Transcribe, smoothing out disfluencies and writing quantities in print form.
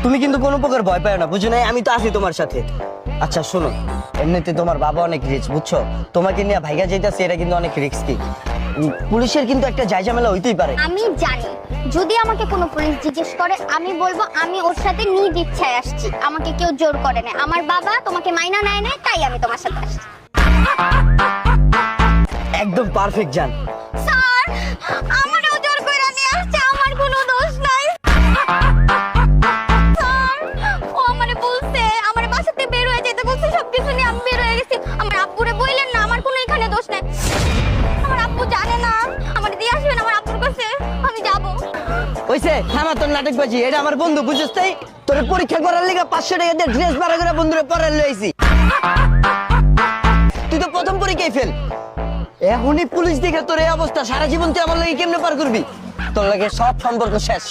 তুমি কিন্তু কোনো প্রকার ভয় পাও না, বুঝো নাই? আমি তো আছি তোমার সাথে। আচ্ছা শোনো, এমনিতে তোমার বাবা অনেক রিচ, বুঝছো? তোমাকে নিয়ে ভাইগা যাইতাছে, এটা কিন্তু অনেক রিস্কি। পুলিশের কিন্তু একটা জায়ঝামেলা হইতেই পারে। আমি জানি, যদি আমাকে কোনো পুলিশ জিজ্ঞেস করে আমি বলবো আমি ওর সাথে নিজ ইচ্ছায় আসছি, আমাকে কেউ জোর করে না। আমার বাবা তোমাকে মাইনা নেয় না, তাই আমি তোমার সাথে আসছি। একদম পারফেক্ট জান। স্যার, আমারও জোর করে নিয়ে আসছে, আমার কোনো দোষ নাই। স্যার, ও আমারে বলছে, আমার বাসা থেকে বের হয়ে যেতে বলছে, সবকিছু নিয়ে আমি বের হয়ে গেছি। আমার আব্বুরে বললেন না, আমার কোনো এখানে দোষ নাই। আমার আব্বু জানে না, আমার দিয়ে আসবেন আমার আব্বুর কাছে, আমি যাব। ওইসে থামা তোর নাটকবাজি, এটা আমার বন্ধু, বুঝছিস? তাই তোর পরীক্ষা করার লিগে 500 টাকা দিয়ে ড্রেস ভাড়া করে বন্ধুরে পরার লইছি। তুই তো প্রথম পরীক্ষায় ফেল, এখনই পুলিশ দেখে তোর এই অবস্থা, সারা জীবন তুই আমার লাগে কেমনে পার করবি? তোর লাগে সব সম্পর্ক শেষ।